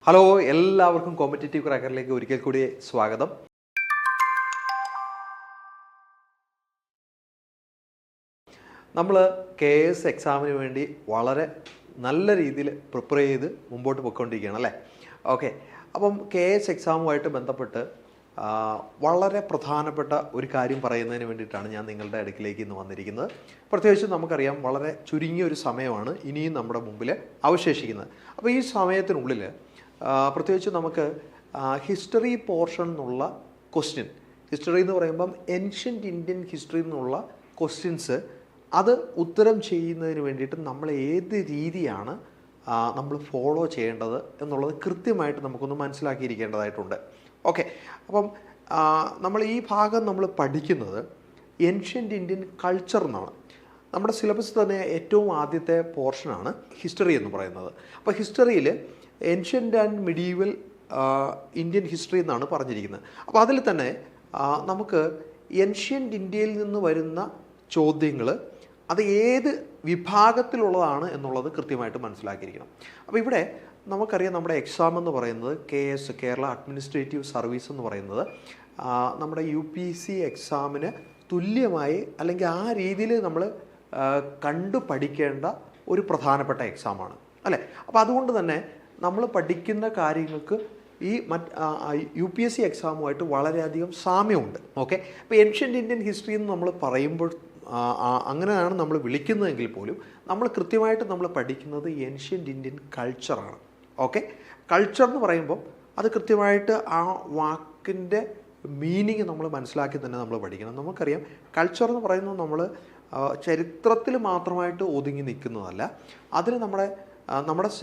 Hello, എല്ലാവർക്കും competitive ക്രാക്കറിലേക്ക് ഒരിക്കൽ കൂടി സ്വാഗതം. നമ്മൾ KS എക്സാമിന് വേണ്ടി വളരെ നല്ല രീതിയിൽ പ്രിപ്പയർ ചെയ്ത് മുമ്പോട്ട് പോയിക്കൊണ്ടിരിക്കുകയാണ് അല്ലേ. ഓക്കെ, അപ്പം KS എക്സാമുമായിട്ട് ബന്ധപ്പെട്ട് വളരെ പ്രധാനപ്പെട്ട ഒരു കാര്യം പറയുന്നതിന് വേണ്ടിയിട്ടാണ് ഞാൻ നിങ്ങളുടെ അടുക്കിലേക്ക് ഇന്ന് വന്നിരിക്കുന്നത്. പ്രത്യേകിച്ച് നമുക്കറിയാം, വളരെ ചുരുങ്ങിയ ഒരു സമയമാണ് ഇനിയും നമ്മുടെ മുമ്പിൽ അവശേഷിക്കുന്നത്. അപ്പോൾ ഈ സമയത്തിനുള്ളിൽ പ്രത്യേകിച്ച് നമുക്ക് ഹിസ്റ്ററി പോർഷൻ എന്നുള്ള ക്വസ്റ്റ്യൻ, ഹിസ്റ്ററി എന്ന് പറയുമ്പം ഏൻഷ്യൻ്റ് ഇന്ത്യൻ ഹിസ്റ്ററി എന്നുള്ള ക്വസ്റ്റ്യൻസ്, അത് ഉത്തരം ചെയ്യുന്നതിന് വേണ്ടിയിട്ട് നമ്മൾ ഏത് രീതിയാണ് നമ്മൾ ഫോളോ ചെയ്യേണ്ടത് എന്നുള്ളത് കൃത്യമായിട്ട് നമുക്കൊന്ന് മനസ്സിലാക്കിയിരിക്കേണ്ടതായിട്ടുണ്ട്. ഓക്കെ, അപ്പം നമ്മൾ ഈ ഭാഗം നമ്മൾ പഠിക്കുന്നത് ഏൻഷ്യൻ്റ് ഇന്ത്യൻ കൾച്ചർ എന്നാണ്. നമ്മുടെ സിലബസ് തന്നെ ഏറ്റവും ആദ്യത്തെ പോർഷനാണ് ഹിസ്റ്ററി എന്ന് പറയുന്നത്. അപ്പോൾ ഹിസ്റ്ററിയിൽ ancient and medieval Indian history എന്നാണ് പറഞ്ഞിരിക്കുന്നത്. അപ്പോൾ അതിൽ തന്നെ നമുക്ക് ഏൻഷ്യൻ്റ് ഇന്ത്യയിൽ നിന്ന് വരുന്ന ചോദ്യങ്ങൾ അത് ഏത് വിഭാഗത്തിലുള്ളതാണ് എന്നുള്ളത് കൃത്യമായിട്ട് മനസ്സിലാക്കിയിരിക്കണം. അപ്പോൾ ഇവിടെ നമുക്കറിയാം, നമ്മുടെ എക്സാം എന്ന് പറയുന്നത് KS, കേരള അഡ്മിനിസ്ട്രേറ്റീവ് സർവീസ് എന്ന് പറയുന്നത് നമ്മുടെ UPSC എക്സാമിന് തുല്യമായി അല്ലെങ്കിൽ ആ രീതിയിൽ നമ്മൾ കണ്ടു പഠിക്കേണ്ട ഒരു പ്രധാനപ്പെട്ട എക്സാമാണ് അല്ലേ. അപ്പോൾ അതുകൊണ്ട് തന്നെ നമ്മൾ പഠിക്കുന്ന കാര്യങ്ങൾക്ക് ഈ UPSC എക്സാമുമായിട്ട് വളരെയധികം സാമ്യമുണ്ട്. ഓക്കെ, അപ്പോൾ ഏൻഷ്യൻ്റ് ഇന്ത്യൻ ഹിസ്റ്ററി എന്ന് നമ്മൾ പറയുമ്പോൾ അങ്ങനെയാണ് നമ്മൾ വിളിക്കുന്നതെങ്കിൽ പോലും നമ്മൾ കൃത്യമായിട്ട് നമ്മൾ പഠിക്കുന്നത് ഏൻഷ്യൻ്റ് ഇന്ത്യൻ കൾച്ചറാണ്. ഓക്കെ, കൾച്ചർ എന്ന് പറയുമ്പോൾ അത് കൃത്യമായിട്ട് ആ വാക്കിൻ്റെ മീനിങ് നമ്മൾ മനസ്സിലാക്കി തന്നെ നമ്മൾ പഠിക്കണം. നമുക്കറിയാം, കൾച്ചർ എന്ന് പറയുന്നത് നമ്മൾ ചരിത്രത്തിൽ മാത്രമായിട്ട് ഒതുങ്ങി നിൽക്കുന്നതല്ല, അതിന് നമ്മുടെ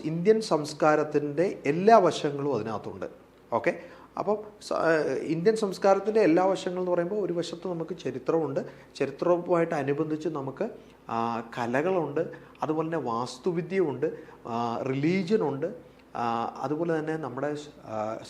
ഇന്ത്യൻ സംസ്കാരത്തിൻ്റെ എല്ലാ വശങ്ങളും അതിനകത്തുണ്ട്. ഓക്കെ, അപ്പം ഇന്ത്യൻ സംസ്കാരത്തിൻ്റെ എല്ലാ വശങ്ങൾ എന്ന് പറയുമ്പോൾ ഒരു വശത്ത് നമുക്ക് ചരിത്രമുണ്ട്, ചരിത്രവുമായിട്ട് അനുബന്ധിച്ച് നമുക്ക് കലകളുണ്ട്, അതുപോലെ തന്നെ വാസ്തുവിദ്യയുണ്ട്, റിലീജിയനുണ്ട്, അതുപോലെ തന്നെ നമ്മുടെ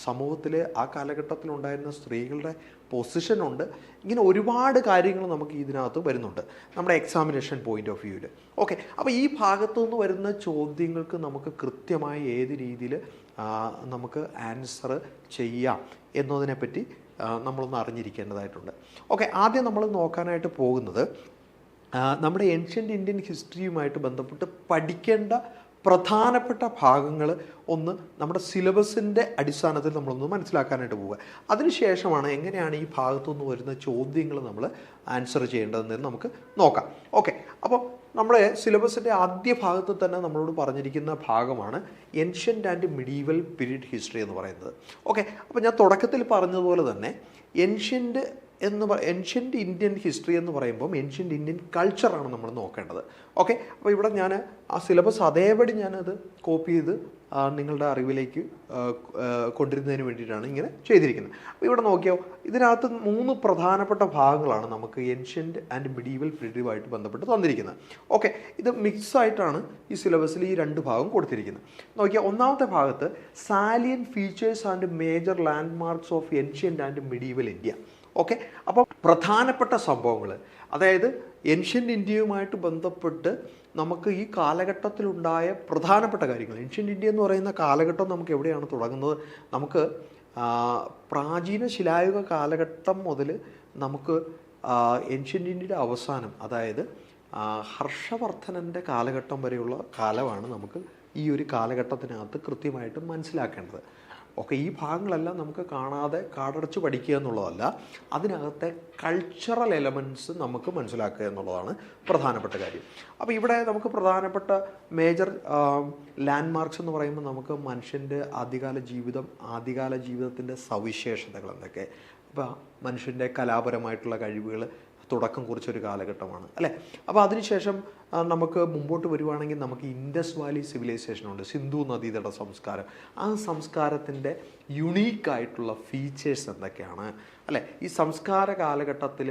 സമൂഹത്തിൽ ആ കാലഘട്ടത്തിലുണ്ടായിരുന്ന സ്ത്രീകളുടെ പൊസിഷനുണ്ട്. ഇങ്ങനെ ഒരുപാട് കാര്യങ്ങൾ നമുക്ക് ഇതിനകത്ത് വരുന്നുണ്ട് നമ്മുടെ എക്സാമിനേഷൻ പോയിൻ്റ് ഓഫ് വ്യൂവിൽ. ഓക്കെ, അപ്പോൾ ഈ ഭാഗത്തു നിന്ന് വരുന്ന ചോദ്യങ്ങൾക്ക് നമുക്ക് കൃത്യമായി ഏത് രീതിയിൽ നമുക്ക് ആൻസർ ചെയ്യാം എന്നതിനെപ്പറ്റി നമ്മളൊന്ന് അറിഞ്ഞിരിക്കേണ്ടതായിട്ടുണ്ട്. ഓക്കെ, ആദ്യം നമ്മൾ നോക്കാനായിട്ട് പോകുന്നത് നമ്മുടെ ഏൻഷ്യൻ്റ് ഇന്ത്യൻ ഹിസ്റ്ററിയുമായിട്ട് ബന്ധപ്പെട്ട് പഠിക്കേണ്ട പ്രധാനപ്പെട്ട ഭാഗങ്ങൾ ഒന്ന് നമ്മുടെ സിലബസിൻ്റെ അടിസ്ഥാനത്തിൽ നമ്മളൊന്ന് മനസ്സിലാക്കാനായിട്ട് പോവുക. അതിനുശേഷമാണ് എങ്ങനെയാണ് ഈ ഭാഗത്തുനിന്ന് വരുന്ന ചോദ്യങ്ങൾ നമ്മൾ ആൻസർ ചെയ്യേണ്ടതെന്ന് നമുക്ക് നോക്കാം. ഓക്കെ, അപ്പോൾ നമ്മുടെ സിലബസിൻ്റെ ആദ്യ ഭാഗത്ത് തന്നെ നമ്മളോട് പറഞ്ഞിരിക്കുന്ന ഭാഗമാണ് ancient and medieval period history എന്ന് പറയുന്നത്. ഓക്കെ, അപ്പോൾ ഞാൻ തുടക്കത്തിൽ പറഞ്ഞതുപോലെ തന്നെ ഏൻഷ്യൻ്റ് ഇന്ത്യൻ ഹിസ്റ്ററി എന്ന് പറയുമ്പം ഏൻഷ്യൻ്റ് ഇന്ത്യൻ കൾച്ചറാണ് നമ്മൾ നോക്കേണ്ടത്. ഓക്കെ, അപ്പോൾ ഇവിടെ ഞാൻ ആ സിലബസ് അതേപടി ഞാനത് കോപ്പി ചെയ്ത് നിങ്ങളുടെ അറിവിലേക്ക് കൊണ്ടുവരുന്നതിന് വേണ്ടിയിട്ടാണ് ഇങ്ങനെ ചെയ്തിരിക്കുന്നത്. അപ്പോൾ ഇവിടെ നോക്കിയോ, ഇതിനകത്ത് 3 പ്രധാനപ്പെട്ട ഭാഗങ്ങളാണ് നമുക്ക് ഏൻഷ്യൻ്റ് ആൻഡ് മിഡീവൽ പീരീഡുമായിട്ട് ബന്ധപ്പെട്ട് തന്നിരിക്കുന്നത്. ഓക്കെ, ഇത് മിക്സായിട്ടാണ് ഈ സിലബസിൽ ഈ 2 ഭാഗം കൊടുത്തിരിക്കുന്നത്. നോക്കിയാൽ ഒന്നാമത്തെ ഭാഗത്ത് salient features and major land marks of ancient and medieval India. Okay, അപ്പോൾ പ്രധാനപ്പെട്ട സംഭവങ്ങൾ, അതായത് ഏൻഷ്യൻ്റ് ഇന്ത്യയുമായിട്ട് ബന്ധപ്പെട്ട് നമുക്ക് ഈ കാലഘട്ടത്തിലുണ്ടായ പ്രധാനപ്പെട്ട കാര്യങ്ങൾ. ഏൻഷ്യൻ്റ് ഇന്ത്യ എന്ന് പറയുന്ന കാലഘട്ടം നമുക്ക് എവിടെയാണ് തുടങ്ങുന്നത്? നമുക്ക് പ്രാചീന ശിലായുഗ കാലഘട്ടം മുതൽ നമുക്ക് ഏൻഷ്യൻ്റ് ഇന്ത്യയുടെ അവസാനം, അതായത് ഹർഷവർദ്ധനൻ്റെ കാലഘട്ടം വരെയുള്ള കാലമാണ് നമുക്ക് ഈ ഒരു കാലഘട്ടത്തിനകത്ത് കൃത്യമായിട്ട് മനസ്സിലാക്കേണ്ടത്. ഓക്കെ, ഈ ഭാഗങ്ങളെല്ലാം നമുക്ക് കാണാതെ കാടടച്ച് പഠിക്കുക എന്നുള്ളതല്ല, അതിനകത്തെ കൾച്ചറൽ എലമെൻറ്റ്സ് നമുക്ക് മനസ്സിലാക്കുക എന്നുള്ളതാണ് പ്രധാനപ്പെട്ട കാര്യം. അപ്പോൾ ഇവിടെ നമുക്ക് പ്രധാനപ്പെട്ട മേജർ ലാൻഡ് മാർക്സ് എന്ന് പറയുമ്പോൾ നമുക്ക് മനുഷ്യൻ്റെ ആദ്യകാല ജീവിതത്തിൻ്റെ സവിശേഷതകൾ എന്തൊക്കെ, അപ്പോൾ മനുഷ്യൻ്റെ കലാപരമായിട്ടുള്ള കഴിവുകൾ തുടക്കം കുറിച്ചൊരു കാലഘട്ടമാണ് അല്ലേ. അപ്പോൾ അതിനുശേഷം നമുക്ക് മുമ്പോട്ട് വരുവാണെങ്കിൽ നമുക്ക് ഇൻഡസ് വാലി സിവിലൈസേഷനുണ്ട്, സിന്ധു നദീതട സംസ്കാരം. ആ സംസ്കാരത്തിൻ്റെ യുണീക്കായിട്ടുള്ള ഫീച്ചേഴ്സ് എന്തൊക്കെയാണ് അല്ലേ. ഈ സംസ്കാര കാലഘട്ടത്തിൽ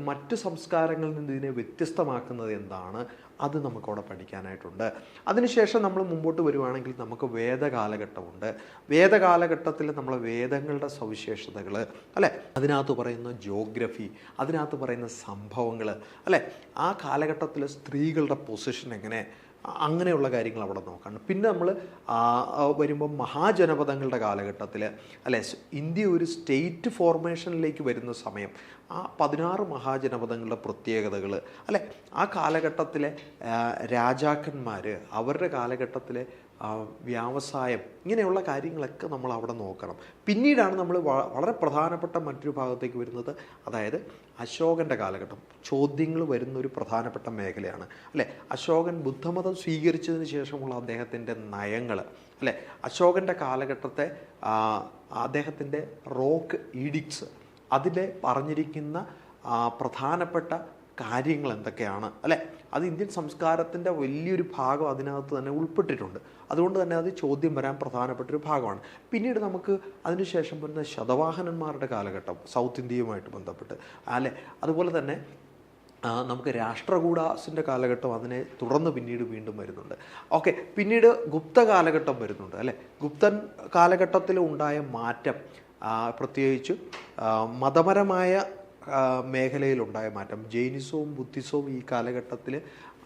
മറ്റ് സംസ്കാരങ്ങളിൽ നിന്ന് ഇതിനെ വ്യത്യസ്തമാക്കുന്നത് എന്താണ്, അത് നമുക്കവിടെ പഠിക്കാനായിട്ടുണ്ട്. അതിനുശേഷം നമ്മൾ മുമ്പോട്ട് വരുവാണെങ്കിൽ നമുക്ക് വേദകാലഘട്ടമുണ്ട്. വേദകാലഘട്ടത്തിൽ നമ്മളെ വേദങ്ങളുടെ സവിശേഷതകൾ അല്ലേ, അതിനകത്ത് പറയുന്ന ജോഗ്രഫി, അതിനകത്ത് പറയുന്ന സംഭവങ്ങൾ അല്ലേ, ആ കാലഘട്ടത്തിൽ സ്ത്രീകളുടെ പൊസിഷൻ എങ്ങനെ, അങ്ങനെയുള്ള കാര്യങ്ങൾ അവിടെ നോക്കാണ്. പിന്നെ നമ്മൾ വരുമ്പോൾ മഹാജനപദങ്ങളുടെ കാലഘട്ടത്തിൽ അല്ലെ, ഇന്ത്യ ഒരു സ്റ്റേറ്റ് ഫോർമേഷനിലേക്ക് വരുന്ന സമയം, ആ 16 മഹാജനപദങ്ങളുടെ പ്രത്യേകതകൾ അല്ലെ, ആ കാലഘട്ടത്തിലെ രാജാക്കന്മാർ, അവരുടെ കാലഘട്ടത്തിലെ വ്യവസായം, ഇങ്ങനെയുള്ള കാര്യങ്ങളൊക്കെ നമ്മൾ അവിടെ നോക്കണം. പിന്നീടാണ് നമ്മൾ വളരെ പ്രധാനപ്പെട്ട മറ്റൊരു ഭാഗത്തേക്ക് വരുന്നത്, അതായത് അശോകൻ്റെ കാലഘട്ടം. ചോദ്യങ്ങൾ വരുന്നൊരു പ്രധാനപ്പെട്ട മേഖലയാണ് അല്ലേ. അശോകൻ ബുദ്ധമതം സ്വീകരിച്ചതിന് ശേഷമുള്ള അദ്ദേഹത്തിൻ്റെ നയങ്ങൾ അല്ലേ, അശോകൻ്റെ കാലഘട്ടത്തെ അദ്ദേഹത്തിൻ്റെ റോക്ക് ഈഡിക്ട്സ്, അതിൽ പറഞ്ഞിരിക്കുന്ന പ്രധാനപ്പെട്ട കാര്യങ്ങൾ എന്തൊക്കെയാണ് അല്ലേ, അത് ഇന്ത്യൻ സംസ്കാരത്തിൻ്റെ വലിയൊരു ഭാഗം അതിനകത്ത് തന്നെ ഉൾപ്പെട്ടിട്ടുണ്ട്. അതുകൊണ്ട് തന്നെ അത് ചോദ്യം വരാൻ പ്രധാനപ്പെട്ടൊരു ഭാഗമാണ്. പിന്നീട് നമുക്ക് അതിനുശേഷം വരുന്ന ശതവാഹനന്മാരുടെ കാലഘട്ടം, സൗത്ത് ഇന്ത്യയുമായിട്ട് ബന്ധപ്പെട്ട് അല്ലേ. അതുപോലെ തന്നെ നമുക്ക് രാഷ്ട്രകൂടാസിൻ്റെ കാലഘട്ടം, അതിനെ തുടർന്ന് പിന്നീട് വീണ്ടും വരുന്നുണ്ട്. ഓക്കെ, പിന്നീട് ഗുപ്ത കാലഘട്ടം വരുന്നുണ്ട് അല്ലേ. ഗുപ്തൻ കാലഘട്ടത്തിൽ ഉണ്ടായ മാറ്റം, പ്രത്യേകിച്ച് മതപരമായ മേഖലയിലുണ്ടായ മാറ്റം, ജൈനിസവും ബുദ്ധിസവും ഈ കാലഘട്ടത്തിൽ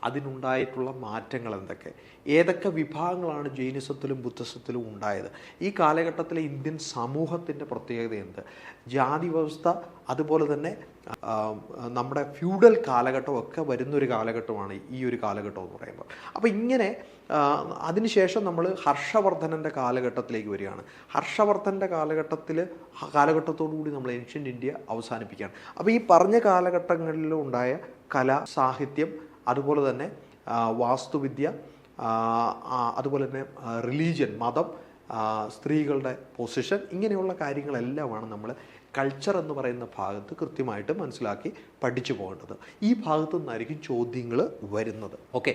അതിനുണ്ടായിട്ടുള്ള മാറ്റങ്ങൾ എന്തൊക്കെ, ഏതൊക്കെ വിഭാഗങ്ങളാണ് ജൈനിസത്തിലും ബുദ്ധിസത്തിലും ഉണ്ടായത്, ഈ കാലഘട്ടത്തിലെ ഇന്ത്യൻ സമൂഹത്തിൻ്റെ പ്രത്യേകത എന്ത്, ജാതി വ്യവസ്ഥ, അതുപോലെ തന്നെ നമ്മുടെ ഫ്യൂഡൽ കാലഘട്ടമൊക്കെ വരുന്നൊരു കാലഘട്ടമാണ് ഈ ഒരു കാലഘട്ടം എന്ന് പറയുമ്പോൾ. അപ്പോൾ ഇങ്ങനെ അതിനുശേഷം നമ്മൾ ഹർഷവർദ്ധനൻ്റെ കാലഘട്ടത്തിലേക്ക് വരികയാണ്. ഹർഷവർദ്ധൻ്റെ കാലഘട്ടത്തോടുകൂടി നമ്മൾ ഏൻഷ്യൻ്റ് ഇന്ത്യ അവസാനിപ്പിക്കുകയാണ്. അപ്പോൾ ഈ പറഞ്ഞ കാലഘട്ടങ്ങളിലുണ്ടായ കല, സാഹിത്യം, അതുപോലെ തന്നെ വാസ്തുവിദ്യ, അതുപോലെ തന്നെ റിലീജിയൻ, മതം, സ്ത്രീകളുടെ പൊസിഷൻ, ഇങ്ങനെയുള്ള കാര്യങ്ങളെല്ലാമാണ് നമ്മൾ കൾച്ചർ എന്ന് പറയുന്ന ഭാഗത്ത് കൃത്യമായിട്ട് മനസ്സിലാക്കി പഠിച്ചു പോകേണ്ടത്. ഈ ഭാഗത്തു നിന്നായിരിക്കും ചോദ്യങ്ങൾ വരുന്നത്. ഓക്കെ,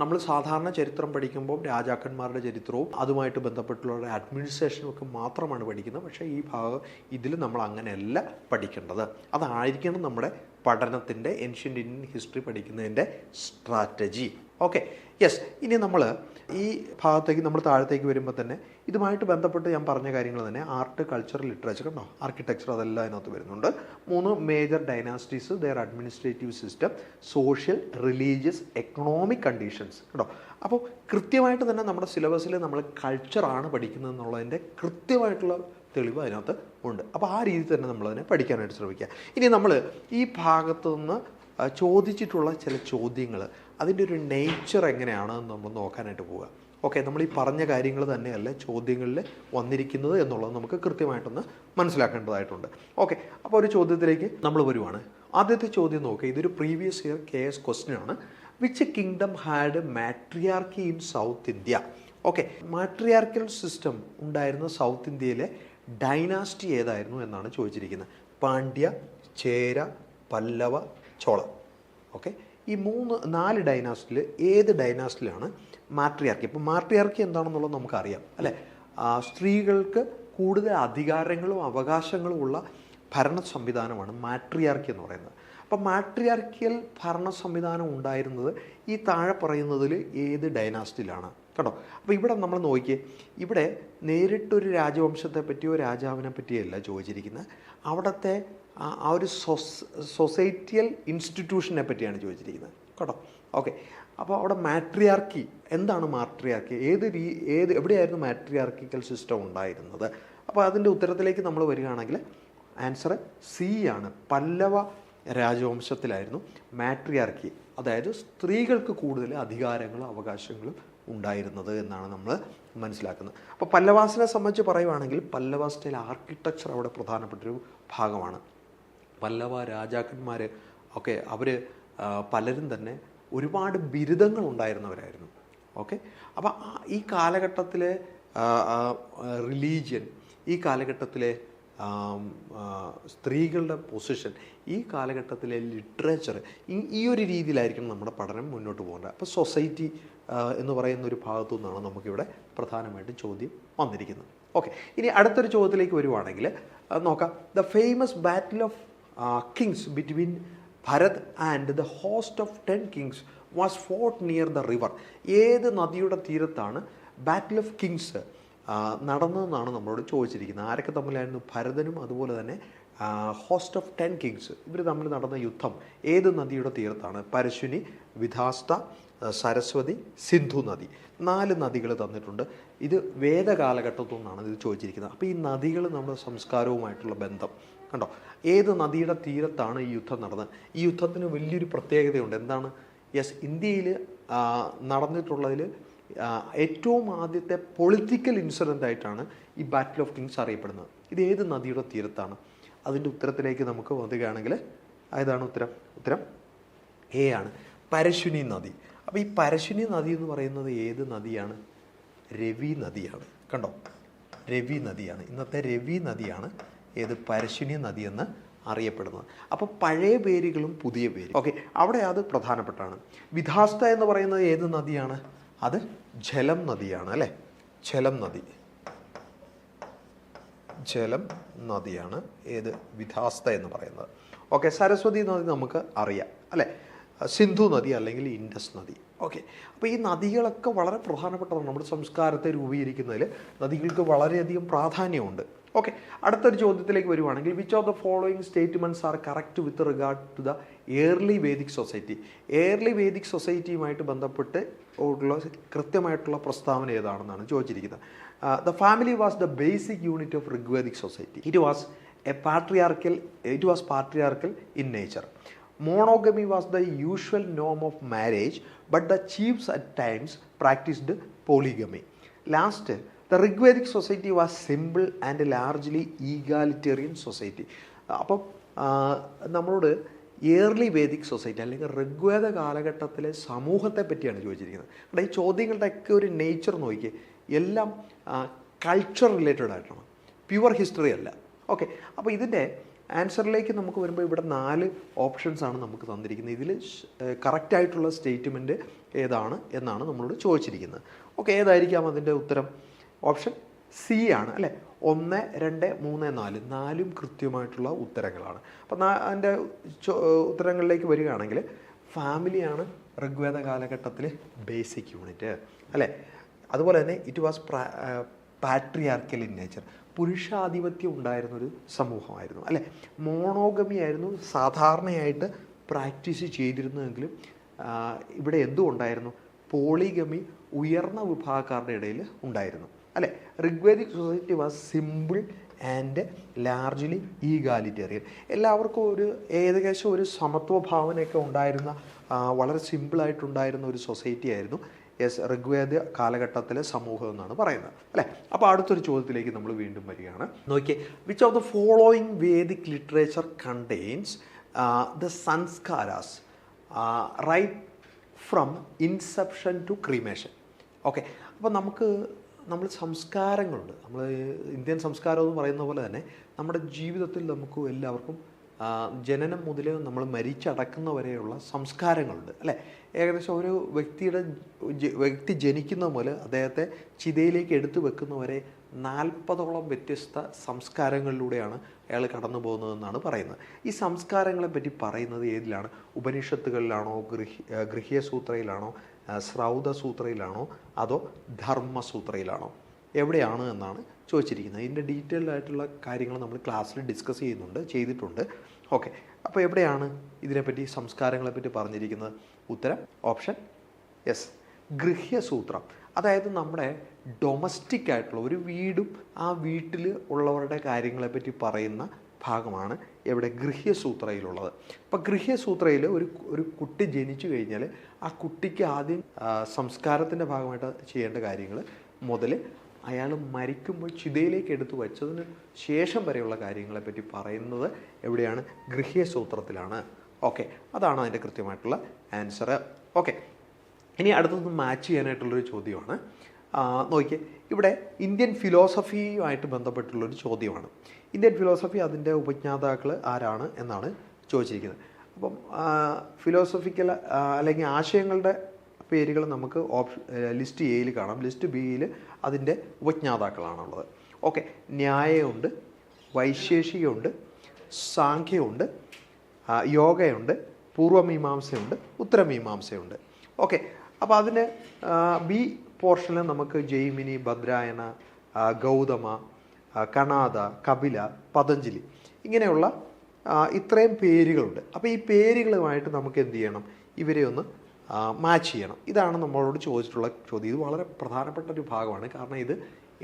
നമ്മൾ സാധാരണ ചരിത്രം പഠിക്കുമ്പോൾ രാജാക്കന്മാരുടെ ചരിത്രവും അതുമായിട്ട് ബന്ധപ്പെട്ടുള്ള അഡ്മിനിസ്ട്രേഷനും ഒക്കെ മാത്രമാണ് പഠിക്കുന്നത്. പക്ഷേ ഈ ഭാഗം ഇതിൽ നമ്മൾ അങ്ങനെയല്ല പഠിക്കേണ്ടത്. അതായിരിക്കണം നമ്മുടെ പഠനത്തിൻ്റെ, ഏൻഷ്യൻ്റ് ഇന്ത്യൻ ഹിസ്റ്ററി പഠിക്കുന്നതിൻ്റെ സ്ട്രാറ്റജി. Okay, yes. ഇനി നമ്മൾ ഈ ഭാഗത്തേക്ക്, നമ്മൾ താഴത്തേക്ക് വരുമ്പോൾ തന്നെ ഇതുമായിട്ട് ബന്ധപ്പെട്ട് ഞാൻ പറഞ്ഞ കാര്യങ്ങൾ തന്നെ ആർട്ട്, കൾച്ചർ, ലിറ്ററേച്ചർ ഉണ്ടോ, ആർക്കിടെക്ചർ, അതെല്ലാം അതിനകത്ത് വരുന്നുണ്ട്. 3 major dynasties, their administrative system, social, religious, economic conditions കേട്ടോ. അപ്പോൾ കൃത്യമായിട്ട് തന്നെ നമ്മുടെ സിലബസിൽ നമ്മൾ കൾച്ചറാണ് പഠിക്കുന്നത് എന്നുള്ളതിൻ്റെ കൃത്യമായിട്ടുള്ള തെളിവ് അതിനകത്ത് ഉണ്ട്. അപ്പോൾ ആ രീതിയിൽ തന്നെ നമ്മളതിനെ പഠിക്കാനായിട്ട് ശ്രമിക്കുക. ഇനി നമ്മൾ ഈ ഭാഗത്തു നിന്ന് ചോദിച്ചിട്ടുള്ള ചില ചോദ്യങ്ങൾ, അതിൻ്റെ ഒരു നേച്ചർ എങ്ങനെയാണെന്ന് നമ്മൾ നോക്കാനായിട്ട് പോവുക. ഓക്കെ, നമ്മൾ ഈ പറഞ്ഞ കാര്യങ്ങൾ തന്നെയല്ല ചോദ്യങ്ങളിൽ വന്നിരിക്കുന്നത് എന്നുള്ളത് നമുക്ക് കൃത്യമായിട്ടൊന്ന് മനസ്സിലാക്കേണ്ടതായിട്ടുണ്ട്. ഓക്കെ, അപ്പോൾ ഒരു ചോദ്യത്തിലേക്ക് നമ്മൾ വരുവാണ്. ആദ്യത്തെ ചോദ്യം നോക്കുക, ഇതൊരു പ്രീവിയസ് ഇയർ KS ക്വസ്റ്റ്യൻ ആണ്. Which kingdom had matriarchy in South India? Okay, matriarchal system ഉണ്ടായിരുന്ന സൗത്ത് ഇന്ത്യയിലെ ഡൈനാസ്റ്റി ഏതായിരുന്നു എന്നാണ് ചോദിച്ചിരിക്കുന്നത്. പാണ്ഡ്യ, ചേര, പല്ലവ, ചോള. ഓക്കെ, ഈ 4 ഡൈനാസ്റ്റിയിൽ ഏത് ഡൈനാസ്റ്റിലാണ് മാട്രിയാർക്കി? ഇപ്പോൾ മാട്രിയാർക്കി എന്താണെന്നുള്ളത് നമുക്കറിയാം അല്ലേ. സ്ത്രീകൾക്ക് കൂടുതൽ അധികാരങ്ങളും അവകാശങ്ങളും ഉള്ള ഭരണ സംവിധാനമാണ് മാട്രിയാർക്കി എന്ന് പറയുന്നത്. അപ്പം മാട്രിയാർക്കിയൽ ഭരണ സംവിധാനം ഉണ്ടായിരുന്നത് ഈ താഴെ പറയുന്നതിൽ ഏത് ഡൈനാസ്റ്റിയിലാണ് കേട്ടോ. അപ്പോൾ ഇവിടെ നമ്മൾ നോക്കിയേ, ഇവിടെ നേരിട്ടൊരു രാജവംശത്തെ പറ്റിയോ രാജാവിനെ പറ്റിയോ അല്ല ചോദിച്ചിരിക്കുന്നത്, അവിടുത്തെ ആ ഒരു സൊസൈറ്റിയൽ ഇൻസ്റ്റിറ്റ്യൂഷനെ പറ്റിയാണ് ചോദിച്ചിരിക്കുന്നത് കേട്ടോ. ഓക്കെ, അപ്പോൾ അവിടെ മാട്രിയാർക്കി എന്താണ്? മാട്രിയാർക്കി എവിടെയായിരുന്നു മാട്രിയാർക്കിക്കൽ സിസ്റ്റം ഉണ്ടായിരുന്നത്? അപ്പോൾ അതിൻ്റെ ഉത്തരത്തിലേക്ക് നമ്മൾ വരികയാണെങ്കിൽ ആൻസർ സി ആണ്. പല്ലവ രാജവംശത്തിലായിരുന്നു മാട്രിയാർക്കി, അതായത് സ്ത്രീകൾക്ക് കൂടുതൽ അധികാരങ്ങളും അവകാശങ്ങളും ഉണ്ടായിരുന്നത് എന്നാണ് നമ്മൾ മനസ്സിലാക്കുന്നത്. അപ്പോൾ പല്ലവാസിനെ സംബന്ധിച്ച് പറയുവാണെങ്കിൽ പല്ലവ സ്റ്റൈൽ ആർക്കിടെക്ചർ അവിടെ പ്രധാനപ്പെട്ടൊരു ഭാഗമാണ്. പല്ലവ രാജാക്കന്മാർ ഒക്കെ അവർ പലരും തന്നെ ഒരുപാട് ബിരുദങ്ങൾ ഉണ്ടായിരുന്നവരായിരുന്നു. ഓക്കെ, അപ്പോൾ ഈ കാലഘട്ടത്തിലെ റിലീജിയൻ, ഈ കാലഘട്ടത്തിലെ സ്ത്രീകളുടെ പൊസിഷൻ, ഈ കാലഘട്ടത്തിലെ ലിറ്ററേച്ചർ, ഈ ഒരു രീതിയിലായിരിക്കും നമ്മുടെ പഠനം മുന്നോട്ട് പോകേണ്ടത്. അപ്പോൾ സൊസൈറ്റി എന്ന് പറയുന്ന ഒരു ഭാഗത്തു നിന്നാണ് നമുക്കിവിടെ പ്രധാനമായിട്ടും ചോദ്യം വന്നിരിക്കുന്നത്. ഓക്കെ, ഇനി അടുത്തൊരു ചോദ്യത്തിലേക്ക് വരുവാണെങ്കിൽ നോക്കാം. The famous battle of kings between Bharat and the host of 10 kings was fought near the river. ഏത് നദിയുടെ തീരത്താണ് ബാറ്റിൽ ഓഫ് കിങ്സ് നടന്നതെന്നാണ് നമ്മളോട് ചോദിച്ചിരിക്കുന്നത്. ആരൊക്കെ തമ്മിലായിരുന്നു? ഭരതനും അതുപോലെ തന്നെ ഹോസ്റ്റ് ഓഫ് 10 കിങ്സ്, ഇവർ തമ്മിൽ നടന്ന യുദ്ധം ഏത് നദിയുടെ തീരത്താണ്? പരശുനി, വിധാസ്ത, സരസ്വതി, സിന്ധു നദി. 4 നദികൾ തന്നിട്ടുണ്ട്. ഇത് വേദകാലഘട്ടത്തു നിന്നാണ് ഇത് ചോദിച്ചിരിക്കുന്നത്. അപ്പോൾ ഈ നദികൾ നമ്മുടെ സംസ്കാരവുമായിട്ടുള്ള ബന്ധം കണ്ടോ. ഏത് നദിയുടെ തീരത്താണ് ഈ യുദ്ധം നടന്നത്? ഈ യുദ്ധത്തിന് വലിയൊരു പ്രത്യേകതയുണ്ട്. എന്താണ്? യെസ്, ഇന്ത്യയിൽ നടന്നിട്ടുള്ളതിൽ ഏറ്റവും ആദ്യത്തെ പൊളിറ്റിക്കൽ ഇൻസിഡൻ്റ് ആയിട്ടാണ് ഈ ബാറ്റിൽ ഓഫ് കിങ്സ് അറിയപ്പെടുന്നത്. ഇത് ഏത് നദിയുടെ തീരത്താണ്? അതിൻ്റെ ഉത്തരത്തിലേക്ക് നമുക്ക് വരികയാണെങ്കിൽ ഏതാണ് ഉത്തരം? ഉത്തരം എ ആണ്, പരശുനി നദി. അപ്പോൾ ഈ പരശുനി നദി എന്ന് പറയുന്നത് ഏത് നദിയാണ്? രവി നദിയാണ്. കണ്ടോ, രവി നദിയാണ്. ഇന്നത്തെ രവി നദിയാണ് ഏത്? പരശുനി നദി എന്ന് അറിയപ്പെടുന്നത്. അപ്പോൾ പഴയ പേരുകളും പുതിയ പേര്. ഓക്കെ, അവിടെ അത് പ്രധാനപ്പെട്ടാണ്. വിധാസ്ത എന്ന് പറയുന്നത് ഏത് നദിയാണ്? അത് ജലം നദിയാണ് അല്ലേ? ജലം നദി, ജലം നദിയാണ് ഏത്? വിധാസ്ത എന്ന് പറയുന്നത്. ഓക്കെ, സരസ്വതി നദി നമുക്ക് അറിയാം അല്ലേ? സിന്ധു നദി അല്ലെങ്കിൽ ഇൻഡസ് നദി. ഓക്കെ, അപ്പോൾ ഈ നദികളൊക്കെ വളരെ പ്രധാനപ്പെട്ടതാണ്. നമ്മുടെ സംസ്കാരത്തെ രൂപീകരിക്കുന്നതിൽ നദികൾക്ക് വളരെയധികം പ്രാധാന്യമുണ്ട്. ഓക്കെ, അടുത്തൊരു ചോദ്യത്തിലേക്ക് വരുവാണെങ്കിൽ, which of the following statements are correct with regard to the early Vedic society? Early Vedic സൊസൈറ്റിയുമായിട്ട് ബന്ധപ്പെട്ട് ഉള്ള കൃത്യമായിട്ടുള്ള പ്രസ്താവന ഏതാണെന്നാണ് ചോദിച്ചിരിക്കുന്നത്. The family was the basic unit of Rigvedic society. It was patriarchal in nature. Monogamy was the usual norm of marriage, but the chiefs at times practiced polygamy. Last, the Rigvedic society was simple and largely egalitarian society. അപ്പം നമ്മളോട് early Vedic society അല്ലെങ്കിൽ ഋഗ്വേദ കാലഘട്ടത്തിലെ സമൂഹത്തെ പറ്റിയാണ് ചോദിച്ചിരിക്കുന്നത്. അവിടെ ഈ ചോദ്യങ്ങളുടെയൊക്കെ ഒരു നേച്ചർ നോക്കിയേ, എല്ലാം കൾച്ചർ റിലേറ്റഡ് ആയിട്ടാണ്, പ്യുവർ ഹിസ്റ്ററി അല്ല. ഓക്കെ, അപ്പോൾ ഇതിൻ്റെ ആൻസറിലേക്ക് നമുക്ക് വരുമ്പോൾ ഇവിടെ 4 ഓപ്ഷൻസാണ് നമുക്ക് തന്നിരിക്കുന്നത്. ഇതിൽ കറക്റ്റായിട്ടുള്ള സ്റ്റേറ്റ്മെൻറ്റ് ഏതാണ് എന്നാണ് നമ്മളോട് ചോദിച്ചിരിക്കുന്നത്. ഓക്കെ, ഏതായിരിക്കാം അതിൻ്റെ ഉത്തരം? ഓപ്ഷൻ സി ആണ് അല്ലേ? 1, 2, 3, 4 4ഉം കൃത്യമായിട്ടുള്ള ഉത്തരങ്ങളാണ്. അപ്പം അതിൻ്റെ ഉത്തരങ്ങളിലേക്ക് വരികയാണെങ്കിൽ ഫാമിലിയാണ് ഋഗ്വേദ കാലഘട്ടത്തിൽ ബേസിക് യൂണിറ്റ് അല്ലേ? അതുപോലെ തന്നെ it was patriarchal in nature, പുരുഷാധിപത്യം ഉണ്ടായിരുന്നൊരു സമൂഹമായിരുന്നു അല്ലേ? മോണോഗമി ആയിരുന്നു സാധാരണയായിട്ട് പ്രാക്ടീസ് ചെയ്തിരുന്നതെങ്കിലും ഇവിടെ എന്തുണ്ടായിരുന്നു? പോളിഗമി ഉയർന്ന വിഭാഗക്കാരുടെ ഇടയിൽ ഉണ്ടായിരുന്നു അല്ലേ? Rigvedic society was simple and largely egalitarian. എല്ലാവർക്കും ഒരു ഏകദേശം ഒരു സമത്വ ഭാവനയൊക്കെ ഉണ്ടായിരുന്ന വളരെ സിമ്പിളായിട്ടുണ്ടായിരുന്ന ഒരു സൊസൈറ്റി ആയിരുന്നു ഋഗ്വേദ കാലഘട്ടത്തിലെ സമൂഹം എന്നാണ് പറയുന്നത് അല്ലേ? അപ്പോൾ അടുത്തൊരു ചോദ്യത്തിലേക്ക് നമ്മൾ വീണ്ടും വരികയാണ്. നോക്കിയേ, which of the following Vedic literature contains the samskaras right from inception to cremation? Okay, അപ്പോൾ നമ്മൾ സംസ്കാരങ്ങളുണ്ട്. നമ്മൾ ഇന്ത്യൻ സംസ്കാരം എന്ന് പറയുന്ന പോലെ തന്നെ നമ്മുടെ ജീവിതത്തിൽ നമുക്ക് എല്ലാവർക്കും ജനനം മുതൽ നമ്മൾ മരിച്ചടക്കുന്നവരെയുള്ള സംസ്കാരങ്ങളുണ്ട് അല്ലേ? ഏകദേശം ഒരു വ്യക്തി ജനിക്കുന്ന മുതൽ അദ്ദേഹത്തെ ചിതയിലേക്ക് എടുത്തു വെക്കുന്നവരെ 40ഓളം വ്യത്യസ്ത സംസ്കാരങ്ങളിലൂടെയാണ് അയാൾ കടന്നു പോകുന്നതെന്നാണ് പറയുന്നത്. ഈ സംസ്കാരങ്ങളെ പറ്റി പറയുന്നത് ഏതിലാണ്? ഉപനിഷത്തുകളിലാണോ, ഗൃഹ്യസൂത്രയിലാണോ, ശ്രൗതസൂത്രയിലാണോ, അതോ ധർമ്മസൂത്രയിലാണോ? എവിടെയാണ് എന്നാണ് ചോദിച്ചിരിക്കുന്നത്. ഇതിൻ്റെ ഡീറ്റെയിൽഡ് ആയിട്ടുള്ള കാര്യങ്ങൾ നമ്മൾ ക്ലാസ്സിൽ ഡിസ്കസ് ചെയ്തിട്ടുണ്ട്. ഓക്കെ, അപ്പോൾ എവിടെയാണ് ഇതിനെപ്പറ്റി സംസ്കാരങ്ങളെപ്പറ്റി പറഞ്ഞിരിക്കുന്നത്? ഉത്തരം ഓപ്ഷൻ യെസ്, ഗൃഹ്യസൂത്രം. അതായത് നമ്മുടെ ഡൊമസ്റ്റിക് ആയിട്ടുള്ള ഒരു വീടും ആ വീട്ടിൽ ഉള്ളവരുടെ കാര്യങ്ങളെപ്പറ്റി പറയുന്ന ഭാഗമാണ് എവിടെ? ഗൃഹ്യസൂത്രയിലുള്ളത്. അപ്പോൾ ഗൃഹ്യസൂത്രയിൽ ഒരു കുട്ടി ജനിച്ചു കഴിഞ്ഞാൽ ആ കുട്ടിക്ക് ആദ്യം സംസ്കാരത്തിൻ്റെ ഭാഗമായിട്ട് ചെയ്യേണ്ട കാര്യങ്ങൾ മുതൽ അയാൾ മരിക്കുമ്പോൾ ചിതയിലേക്ക് എടുത്തു വച്ചതിന് ശേഷം വരെയുള്ള കാര്യങ്ങളെപ്പറ്റി പറയുന്നത് എവിടെയാണ്? ഗൃഹ്യസൂത്രത്തിലാണ്. ഓക്കെ, അതാണ് അതിൻ്റെ കൃത്യമായിട്ടുള്ള ആൻസർ. ഓക്കെ, ഇനി അടുത്തത് മാച്ച് ചെയ്യാനായിട്ടുള്ളൊരു ചോദ്യമാണ്. നോക്കിയേ, ഇവിടെ ഇന്ത്യൻ ഫിലോസഫിയുമായിട്ട് ബന്ധപ്പെട്ടുള്ളൊരു ചോദ്യമാണ്. ഇന്ത്യൻ ഫിലോസഫി, അതിൻ്റെ ഉപജ്ഞാതാക്കൾ ആരാണ് എന്നാണ് ചോദിച്ചിരിക്കുന്നത്. അപ്പം ഫിലോസഫിക്കൽ അല്ലെങ്കിൽ ആശയങ്ങളുടെ പേരുകൾ നമുക്ക് ലിസ്റ്റ് എയിൽ കാണാം. ലിസ്റ്റ് ബിയിൽ അതിൻ്റെ ഉപജ്ഞാതാക്കളാണുള്ളത്. ഓക്കെ, ന്യായമുണ്ട്, വൈശേഷികമുണ്ട്, സാഖ്യമുണ്ട്, യോഗയുണ്ട്, പൂർവമീമാംസയുണ്ട്, ഉത്തരമീമാംസയുണ്ട്. ഓക്കെ, അപ്പോൾ അതിന് ബി പോർഷനിൽ നമുക്ക് ജൈമിനി, ഭദ്രായന, ഗൗതമ, കണാദ, കപില, പതഞ്ജലി ഇങ്ങനെയുള്ള ഇത്രയും പേരുകളുണ്ട്. അപ്പോൾ ഈ പേരുകളുമായിട്ട് നമുക്ക് എന്ത് ചെയ്യണം? ഇവരെ ഒന്ന് മാച്ച് ചെയ്യണം. ഇതാണ് നമ്മളോട് ചോദിച്ചിട്ടുള്ള ചോദ്യം. ഇത് വളരെ പ്രധാനപ്പെട്ട ഒരു ഭാഗമാണ്. കാരണം ഇത്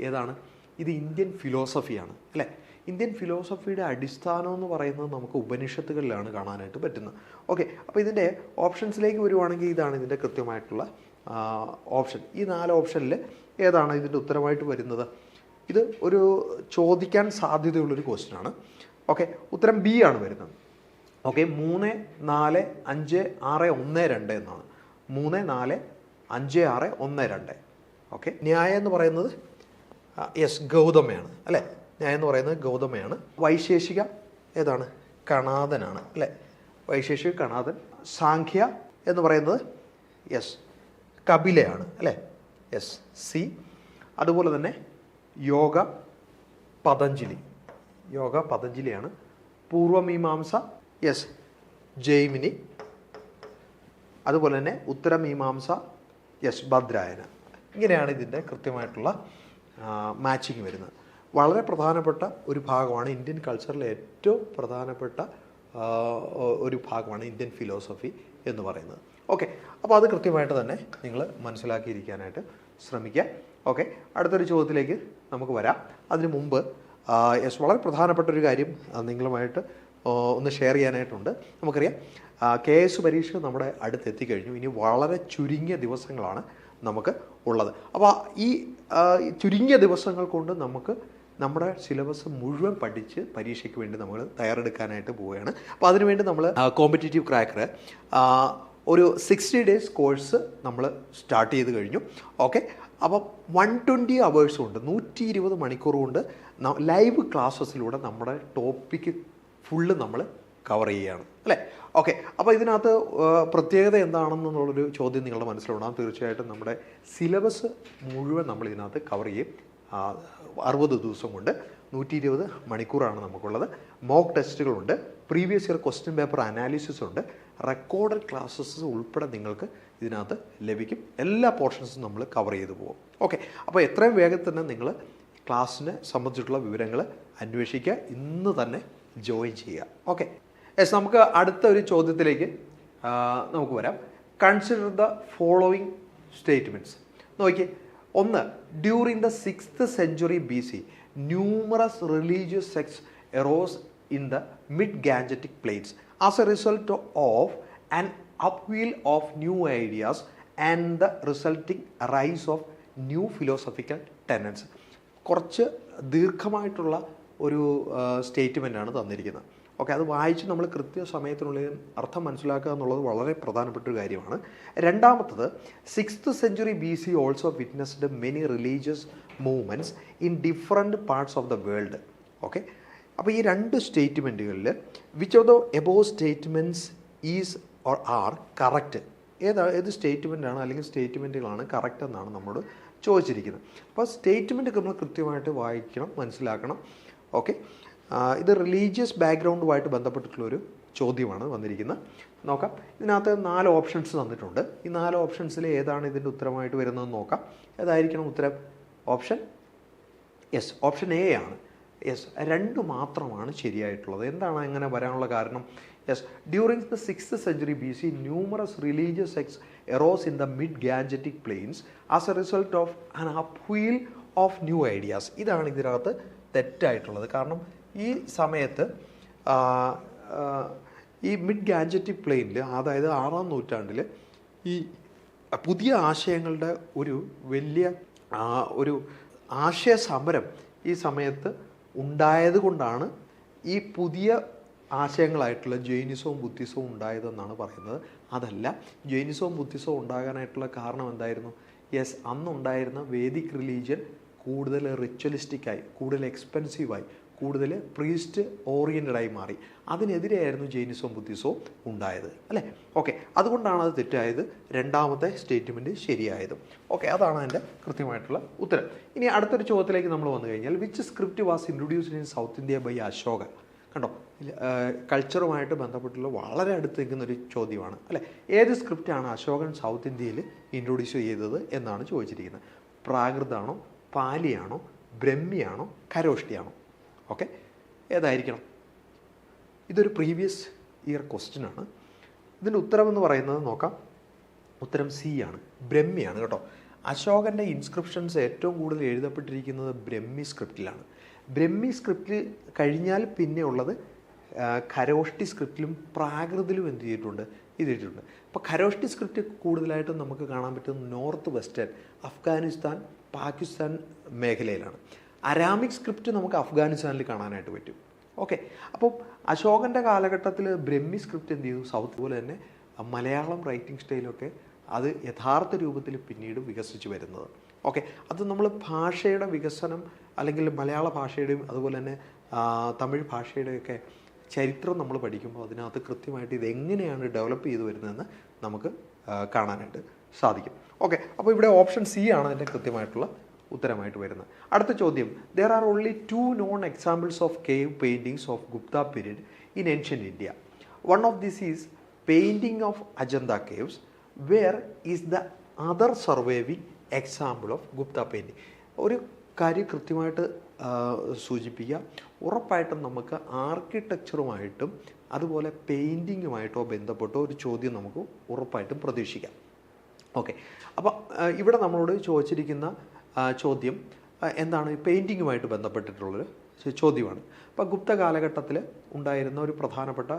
ഏതാണ്? ഇത് ഇന്ത്യൻ ഫിലോസഫിയാണ് അല്ലേ. ഇന്ത്യൻ ഫിലോസഫിയുടെ അടിസ്ഥാനം എന്ന് പറയുന്നത് നമുക്ക് ഉപനിഷത്തുകളിലാണ് കാണാനായിട്ട് പറ്റുന്നത്. ഓക്കെ, അപ്പോൾ ഇതിൻ്റെ ഓപ്ഷൻസിലേക്ക് വരുവാണെങ്കിൽ ഇതാണ് ഇതിൻ്റെ കൃത്യമായിട്ടുള്ള ഓപ്ഷൻ. ഈ 4 ഓപ്ഷനിൽ ഏതാണ് ഇതിൻ്റെ ഉത്തരമായിട്ട് വരുന്നത്? ഇത് ഒരു ചോദിക്കാൻ സാധ്യതയുള്ളൊരു ക്വസ്റ്റ്യനാണ്. ഓക്കെ, ഉത്തരം ബി ആണ് വരുന്നത്. ഓക്കെ, 3, 4, 5, 6, 1, 2 എന്നാണ്. 3, 4, 5, 6, 1, 2. ഓക്കെ, ന്യായം എന്ന് പറയുന്നത് ഗൗതമയാണ് അല്ലേ. ന്യായം എന്ന് പറയുന്നത് ഗൗതമയാണ്. വൈശേഷിക ഏതാണ്? കണാദനാണ് അല്ലേ. വൈശേഷിക കണാദൻ. സാഖ്യ എന്ന് പറയുന്നത് കപിലയാണ് അല്ലേ. സി. അതുപോലെ തന്നെ യോഗ പതഞ്ജലി. യോഗ പതഞ്ജലിയാണ്. പൂർവമീമാംസ ജൈമിനി. അതുപോലെ തന്നെ ഉത്തരമീമാംസ ഭദ്രായന. ഇങ്ങനെയാണ് ഇതിൻ്റെ കൃത്യമായിട്ടുള്ള മാച്ചിങ് വരുന്നത്. വളരെ പ്രധാനപ്പെട്ട ഒരു ഭാഗമാണ് ഇന്ത്യൻ കൾച്ചറിലെ ഏറ്റവും പ്രധാനപ്പെട്ട ഒരു ഭാഗമാണ് ഇന്ത്യൻ ഫിലോസഫി എന്ന് പറയുന്നത്. ഓക്കെ, അപ്പോൾ അത് കൃത്യമായിട്ട് തന്നെ നിങ്ങൾ മനസ്സിലാക്കിയിരിക്കാനായിട്ട് ശ്രമിക്കുക. ഓക്കെ, അടുത്തൊരു ചോദ്യത്തിലേക്ക് നമുക്ക് വരാം. അതിനു മുമ്പ് വളരെ പ്രധാനപ്പെട്ട ഒരു കാര്യം നിങ്ങളുമായിട്ട് ഒന്ന് ഷെയർ ചെയ്യാനായിട്ടുണ്ട്. നമുക്കറിയാം KS പരീക്ഷ നമ്മുടെ അടുത്തെത്തിക്കഴിഞ്ഞു. ഇനി വളരെ ചുരുങ്ങിയ ദിവസങ്ങളാണ് നമുക്ക് ഉള്ളത്. അപ്പോൾ ഈ ചുരുങ്ങിയ ദിവസങ്ങൾ കൊണ്ട് നമുക്ക് നമ്മുടെ സിലബസ് മുഴുവൻ പഠിച്ച് പരീക്ഷയ്ക്ക് വേണ്ടി നമ്മൾ തയ്യാറെടുക്കാനായിട്ട് പോവുകയാണ്. അപ്പോൾ അതിനുവേണ്ടി നമ്മൾ കോമ്പറ്റേറ്റീവ് ക്രാക്കർ ഒരു 60 days കോഴ്സ് നമ്മൾ സ്റ്റാർട്ട് ചെയ്ത് കഴിഞ്ഞു. ഓക്കെ, അപ്പം 120 hours കൊണ്ട് 120 മണിക്കൂർ കൊണ്ട് ലൈവ് ക്ലാസ്സസിലൂടെ നമ്മുടെ ടോപ്പിക്ക് ഫുള്ള് നമ്മൾ കവർ ചെയ്യുകയാണ് അല്ലേ. ഓക്കെ, അപ്പോൾ ഇതിനകത്ത് പ്രത്യേകത എന്താണെന്നുള്ളൊരു ചോദ്യം നിങ്ങളുടെ മനസ്സിലുണ്ടാകും. തീർച്ചയായിട്ടും നമ്മുടെ സിലബസ് മുഴുവൻ നമ്മൾ ഇതിനകത്ത് കവർ ചെയ്യും. 60 ദിവസം കൊണ്ട് 120 മണിക്കൂറാണ് നമുക്കുള്ളത്. മോക്ക് ടെസ്റ്റുകളുണ്ട്, previous year question paper analysis ഉണ്ട്, റെക്കോർഡഡ് ക്ലാസ്സസ് ഉൾപ്പെടെ നിങ്ങൾക്ക് ഇതിനകത്ത് ലഭിക്കും. എല്ലാ പോർഷൻസും നമ്മൾ കവർ ചെയ്തു പോകും. ഓക്കെ, അപ്പോൾ എത്രയും വേഗത്തിൽ തന്നെ നിങ്ങൾ ക്ലാസ്സിനെ സംബന്ധിച്ചിട്ടുള്ള വിവരങ്ങൾ അന്വേഷിക്കുക. ഇന്ന് തന്നെ ജോയിൻ ചെയ്യുക. ഓക്കെ, നമുക്ക് അടുത്ത ഒരു ചോദ്യത്തിലേക്ക് നമുക്ക് വരാം. Consider the following statements. നോക്കിയേ. 1, during the 6th century BC numerous religious sects arose in the mid Gangetic plains as a result of an upheaval of new ideas and the resulting rise of new philosophical tenets. കുറച്ച് ദീർഘമായിട്ടുള്ള ഒരു സ്റ്റേറ്റ്മെൻറ്റാണ് തന്നിരിക്കുന്നത്. Okay, അത് വായിച്ച് നമ്മൾ കൃത്യസമയത്തിനുള്ളിൽ അർത്ഥം മനസ്സിലാക്കുക എന്നുള്ളത് വളരെ പ്രധാനപ്പെട്ട ഒരു കാര്യമാണ്. രണ്ടാമത്തത് 6th century BC also witnessed many religious movements in different parts of the world. Okay, അപ്പോൾ ഈ 2 സ്റ്റേറ്റ്മെൻറ്റുകളിൽ which of the above statements is or are correct? ഏത് സ്റ്റേറ്റ്മെൻറ്റാണ് അല്ലെങ്കിൽ സ്റ്റേറ്റ്മെൻറ്റുകളാണ് കറക്റ്റ് എന്നാണ് നമ്മളോട് ചോദിച്ചിരിക്കുന്നത്. അപ്പോൾ സ്റ്റേറ്റ്മെൻറ്റ് നമ്മൾ കൃത്യമായിട്ട് വായിക്കണം, മനസ്സിലാക്കണം. ഓക്കെ, ഇത് റിലീജിയസ് ബാക്ക്ഗ്രൗണ്ടുമായിട്ട് ബന്ധപ്പെട്ടിട്ടുള്ളൊരു ചോദ്യമാണ് വന്നിരിക്കുന്നത്. നോക്കാം. ഇതിനകത്ത് 4 ഓപ്ഷൻസ് തന്നിട്ടുണ്ട്. ഈ 4 ഓപ്ഷൻസിൽ ഏതാണ് ഇതിൻ്റെ ഉത്തരമായിട്ട് വരുന്നതെന്ന് നോക്കാം. ഏതായിരിക്കണം ഉത്തരം? ഓപ്ഷൻ എ ആണ്. 2 മാത്രമാണ് ശരിയായിട്ടുള്ളത്. എന്താണ് അങ്ങനെ വരാനുള്ള കാരണം? During the 6th century BC numerous religious sects arose in the mid Gangetic plains as a result of an upheaval of new ideas. ഇതാണ് ഇതിനകത്ത് തെറ്റായിട്ടുള്ളത്. കാരണം ഈ സമയത്ത് ഈ മിഡ് ഗാഞ്ചറ്റിക് പ്ലെയിനിൽ, അതായത് 6ാം നൂറ്റാണ്ടിൽ ഈ പുതിയ ആശയങ്ങളുടെ ഒരു വലിയ ഒരു ആശയ സമരം ഈ സമയത്ത് ഉണ്ടായത് കൊണ്ടാണ് ഈ പുതിയ ആശയങ്ങളായിട്ടുള്ള ജൈനിസവും ബുദ്ധിസവും ഉണ്ടായതെന്നാണ് പറയുന്നത്. അതല്ല, ജൈനിസവും ബുദ്ധിസവും ഉണ്ടാകാനായിട്ടുള്ള കാരണം എന്തായിരുന്നു? അന്നുണ്ടായിരുന്ന വേദിക് റിലീജിയൻ കൂടുതൽ റിച്വലിസ്റ്റിക്കായി, കൂടുതൽ എക്സ്പെൻസീവായി, കൂടുതൽ പ്രീസ്റ്റ് ഓറിയൻറ്റഡായി മാറി. അതിനെതിരെയായിരുന്നു ജൈനിസവും ബുദ്ധിസവും ഉണ്ടായത് അല്ലേ. ഓക്കെ, അതുകൊണ്ടാണ് അത് തെറ്റായത്. രണ്ടാമത്തെ സ്റ്റേറ്റ്മെൻറ്റ് ശരിയായതും. ഓക്കെ, അതാണ് അതിൻ്റെ കൃത്യമായിട്ടുള്ള ഉത്തരം. ഇനി അടുത്തൊരു ചോദ്യത്തിലേക്ക് നമ്മൾ വന്നു കഴിഞ്ഞാൽ, which script was introduced in South India by Ashoka? കണ്ടോ, കൾച്ചറുമായിട്ട് ബന്ധപ്പെട്ടുള്ള വളരെ അടുത്ത് നിൽക്കുന്നൊരു ചോദ്യമാണ് അല്ലേ. ഏത് സ്ക്രിപ്റ്റാണ് അശോകൻ സൗത്ത് ഇന്ത്യയിൽ ഇൻട്രൊഡ്യൂസ് ചെയ്തത് എന്നാണ് ചോദിച്ചിരിക്കുന്നത്. പ്രാകൃതാണോ, പാലിയാണോ, ബ്രഹ്മിയാണോ, ഖരോഷ്ടിയാണോ? ഓക്കെ, ഏതായിരിക്കണം? ഇതൊരു പ്രീവിയസ് ഇയർ ക്വസ്റ്റ്യൻ ആണ്. ഇതിൻ്റെ ഉത്തരമെന്ന് പറയുന്നത് നോക്കാം. ഉത്തരം സി ആണ്, ബ്രഹ്മിയാണ് കേട്ടോ. അശോകൻ്റെ ഇൻസ്ക്രിപ്ഷൻസ് ഏറ്റവും കൂടുതൽ എഴുതപ്പെട്ടിരിക്കുന്നത് ബ്രഹ്മി സ്ക്രിപ്റ്റിലാണ്. ബ്രഹ്മി സ്ക്രിപ്റ്റിൽ കഴിഞ്ഞാൽ പിന്നെ ഉള്ളത് ഖരോഷ്ടി സ്ക്രിപ്റ്റിലും പ്രാകൃതിലും എന്ത് ചെയ്തിട്ടുണ്ട്, എഴുതിയിട്ടുണ്ട്. അപ്പോൾ ഖരോഷ്ടി സ്ക്രിപ്റ്റ് കൂടുതലായിട്ടും നമുക്ക് കാണാൻ പറ്റുന്നത് നോർത്ത് വെസ്റ്റേൺ അഫ്ഗാനിസ്ഥാൻ, പാകിസ്ഥാൻ മേഖലയിലാണ്. അരാമിക് സ്ക്രിപ്റ്റ് നമുക്ക് അഫ്ഗാനിസ്ഥാനിൽ കാണാനായിട്ട് പറ്റും. ഓക്കെ, അപ്പോൾ അശോകൻ്റെ കാലഘട്ടത്തിൽ ബ്രഹ്മി സ്ക്രിപ്റ്റ് എന്ത് ചെയ്തു, സൗത്ത് പോലെ തന്നെ മലയാളം റൈറ്റിംഗ് സ്റ്റൈലൊക്കെ അത് യഥാർത്ഥ രൂപത്തിൽ പിന്നീട് വികസിച്ച് വരുന്നത്. ഓക്കെ, അത് നമ്മൾ ഭാഷയുടെ വികസനം അല്ലെങ്കിൽ മലയാള ഭാഷയുടെയും അതുപോലെ തന്നെ തമിഴ് ഭാഷയുടെയൊക്കെ ചരിത്രം നമ്മൾ പഠിക്കുമ്പോൾ അതിനകത്ത് കൃത്യമായിട്ട് ഇതെങ്ങനെയാണ് ഡെവലപ്പ് ചെയ്ത് വരുന്നതെന്ന് നമുക്ക് കാണാനായിട്ട് സാധിക്കും. ഓക്കെ, അപ്പോൾ ഇവിടെ ഓപ്ഷൻ സി ആണ് അതിൻ്റെ കൃത്യമായിട്ടുള്ള ഉത്തരമായിട്ട് വരുന്നത്. അടുത്ത ചോദ്യം, there are only 2 known examples of cave paintings of Gupta period in ancient India. One of this is painting of Ajanta caves. Where is the other surviving example of Gupta painting? ഒരു കാര്യം കൃത്യമായിട്ട് സൂചിപ്പിക്കുക, ഉറപ്പായിട്ടും നമുക്ക് ആർക്കിടെക്ചറുമായിട്ടും അതുപോലെ പെയിൻറ്റിങ്ങുമായിട്ടോ ബന്ധപ്പെട്ടോ ഒരു ചോദ്യം നമുക്ക് ഉറപ്പായിട്ടും പ്രതീക്ഷിക്കാം. ഓക്കെ, അപ്പോൾ ഇവിടെ നമ്മളോട് ചോദിച്ചിരിക്കുന്ന ചോദ്യം എന്താണ്, പെയിൻറ്റിങ്ങുമായിട്ട് ബന്ധപ്പെട്ടിട്ടുള്ളൊരു ചോദ്യമാണ്. അപ്പോൾ ഗുപ്ത കാലഘട്ടത്തിൽ ഉണ്ടായിരുന്ന ഒരു പ്രധാനപ്പെട്ട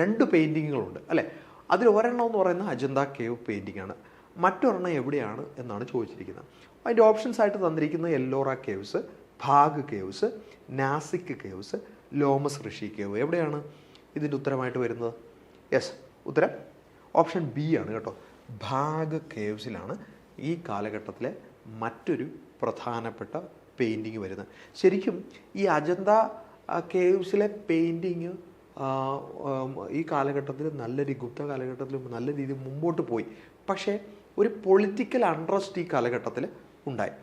2 പെയിൻറ്റിങ്ങുകളുണ്ട് അല്ലേ. അതിൽ ഒരെണ്ണം എന്ന് പറയുന്നത് അജന്ത കേവ് പെയിൻറ്റിംഗ് ആണ്, മറ്റൊരെണ്ണം എവിടെയാണ് എന്നാണ് ചോദിച്ചിരിക്കുന്നത്. അതിൻ്റെ ഓപ്ഷൻസ് ആയിട്ട് തന്നിരിക്കുന്നത് Ellora caves, Bagh caves, Nasik caves, Lomas Rishi cave. എവിടെയാണ് ഇതിൻ്റെ ഉത്തരമായിട്ട് വരുന്നത്? യെസ്, ഉത്തരം ഓപ്ഷൻ ബി ആണ് കേട്ടോ, ഭാഗ് കേവ്സിലാണ് ഈ കാലഘട്ടത്തിലെ മറ്റൊരു പ്രധാനപ്പെട്ട പെയിൻറ്റിങ് വരുന്നത്. ശരിക്കും ഈ അജന്ത കേവ്സിലെ പെയിൻറ്റിങ് ഈ കാലഘട്ടത്തിൽ ഗുപ്ത കാലഘട്ടത്തിൽ നല്ല രീതിയിൽ മുമ്പോട്ട് പോയി. പക്ഷേ ഒരു പൊളിറ്റിക്കൽ അൺട്രസ്റ്റ് ഈ കാലഘട്ടത്തിൽ ഉണ്ടായി.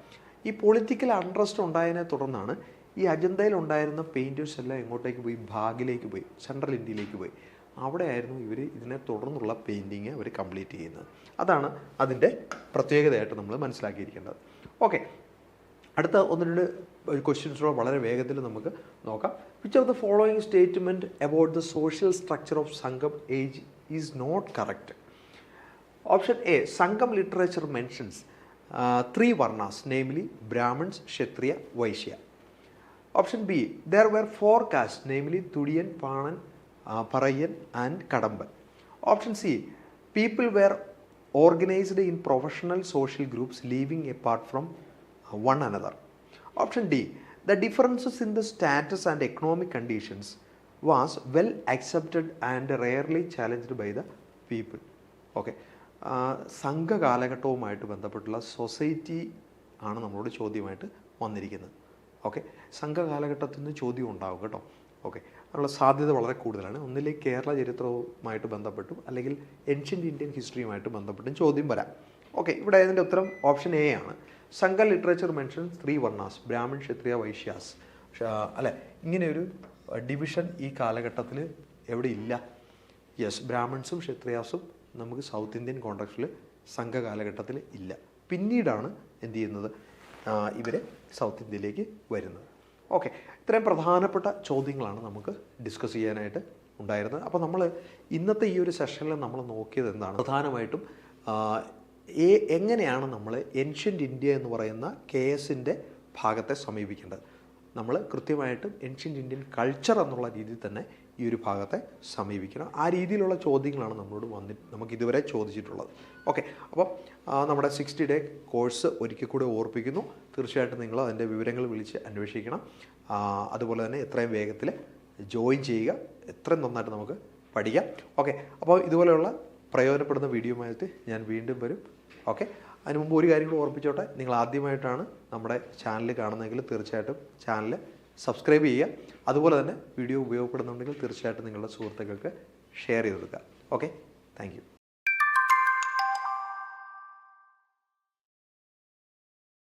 ഈ പൊളിറ്റിക്കൽ അൺട്രസ്റ്റ് ഉണ്ടായതിനെ തുടർന്നാണ് ഈ അജന്തയിൽ ഉണ്ടായിരുന്ന പെയിൻറ്റേഴ്സ് എല്ലാം എങ്ങോട്ടേക്ക് പോയി, ഭാഗിലേക്ക് പോയി, സെൻട്രൽ ഇന്ത്യയിലേക്ക് പോയി. അവിടെയായിരുന്നു ഇവർ ഇതിനെ തുടർന്നുള്ള പെയിൻറ്റിങ് അവർ കംപ്ലീറ്റ് ചെയ്യുന്നത്. അതാണ് അതിൻ്റെ പ്രത്യേകതയായിട്ട് നമ്മൾ മനസ്സിലാക്കിയിരിക്കേണ്ടത്. ഓക്കെ, അടുത്ത 1-2 ക്വസ്റ്റ്യൻസോടെ വളരെ വേഗത്തിൽ നമുക്ക് നോക്കാം. Which of the following statement about the social structure of Sangam age is not correct? Option A, Sangam literature mentions 3 varnas, namely Brahmins, Kshatriya, Vaishya. Option B, there were 4 castes, namely Tudiyan, Panan, Parayan and Kadamban. Option C, people were organized in professional social groups living apart from one another. Option D, the differences in the status and economic conditions was well accepted and rarely challenged by the people. Okay. സംഘകാലഘട്ടവുമായിട്ട് ബന്ധപ്പെട്ടുള്ള society ആണ് നമ്മളോട് ചോദ്യമായിട്ട് വന്നിരിക്കുന്നത്. Okay, സംഘകാലഘട്ടത്തിൽ നിന്ന് ചോദ്യം ഉണ്ടാകും കേട്ടോ. Okay, അതിനുള്ള സാധ്യത വളരെ കൂടുതലാണ്. ഒന്നിലേക്ക് കേരള ചരിത്രവുമായിട്ട് ബന്ധപ്പെട്ടും അല്ലെങ്കിൽ ഏൻഷ്യൻ്റ് ഇന്ത്യൻ ഹിസ്റ്ററിയുമായിട്ട് ബന്ധപ്പെട്ടും ചോദ്യം വരാം. ഓക്കെ, ഇവിടെ ഇതിൻ്റെ ഉത്തരം ഓപ്ഷൻ എ ആണ്. സംഘ ലിറ്ററേച്ചർ മെൻഷൻ 3 varnas, ബ്രാഹ്മിൺ, ക്ഷത്രിയ, വൈശ്യാസ്. അല്ലെ, ഇങ്ങനെയൊരു ഡിവിഷൻ ഈ കാലഘട്ടത്തിൽ എവിടെ ഇല്ല. യെസ്, ബ്രാഹ്മിൺസും ക്ഷത്രിയാസും നമുക്ക് സൗത്ത് ഇന്ത്യൻ കോണ്ടക്സ്റ്റിൽ സംഘകാലഘട്ടത്തിൽ ഇല്ല. പിന്നീടാണ് എന്ത് ചെയ്യുന്നത്, ഇവർ സൗത്ത് ഇന്ത്യയിലേക്ക് വരുന്നത്. ഓക്കെ, ഇത്രയും പ്രധാനപ്പെട്ട ചോദ്യങ്ങളാണ് നമുക്ക് ഡിസ്കസ് ചെയ്യാനായിട്ട് ഉണ്ടായിരുന്നത്. അപ്പോൾ നമ്മൾ ഇന്നത്തെ ഈ ഒരു സെഷനിൽ നമ്മൾ നോക്കിയത് എന്താണ്, പ്രധാനമായിട്ടും എങ്ങനെയാണ് നമ്മൾ ഏൻഷ്യൻ്റ് ഇന്ത്യ എന്ന് പറയുന്ന KS-ൻ്റെ ഭാഗത്തെ സമീപിക്കേണ്ടത്. നമ്മൾ കൃത്യമായിട്ടും ഏൻഷ്യൻ്റ് ഇന്ത്യൻ കൾച്ചർ എന്നുള്ള രീതിയിൽ തന്നെ ഈ ഒരു ഭാഗത്തെ സമീപിക്കണം. ആ രീതിയിലുള്ള ചോദ്യങ്ങളാണ് നമ്മളോട് നമുക്ക് ഇതുവരെ ചോദിച്ചിട്ടുള്ളത്. ഓക്കെ, അപ്പോൾ നമ്മുടെ 60 day കോഴ്സ് ഒരിക്കൽ കൂടെ ഓർപ്പിക്കുന്നു. തീർച്ചയായിട്ടും നിങ്ങൾ അതിൻ്റെ വിവരങ്ങൾ വിളിച്ച് അന്വേഷിക്കണം. അതുപോലെ തന്നെ എത്രയും വേഗത്തിൽ ജോയിൻ ചെയ്യുക, എത്രയും നന്നായിട്ട് നമുക്ക് പഠിക്കാം. ഓക്കെ, അപ്പോൾ ഇതുപോലെയുള്ള പ്രയോജനപ്പെടുന്ന വീഡിയോയുമായിട്ട് ഞാൻ വീണ്ടും വരും. ഓക്കെ, അതിന് മുമ്പ് ഒരു കാര്യം കൂടി ഓർപ്പിച്ചോട്ടെ, നിങ്ങൾ ആദ്യമായിട്ടാണ് നമ്മുടെ ചാനൽ കാണുന്നതെങ്കിൽ തീർച്ചയായിട്ടും ചാനൽ സബ്സ്ക്രൈബ് ചെയ്യുക. അതുപോലെ തന്നെ വീഡിയോ ഉപയോഗപ്പെടുന്നുണ്ടെങ്കിൽ തീർച്ചയായിട്ടും നിങ്ങളുടെ സുഹൃത്തുക്കൾക്ക് ഷെയർ ചെയ്ത് കൊടുക്കുക. Okay, thank you.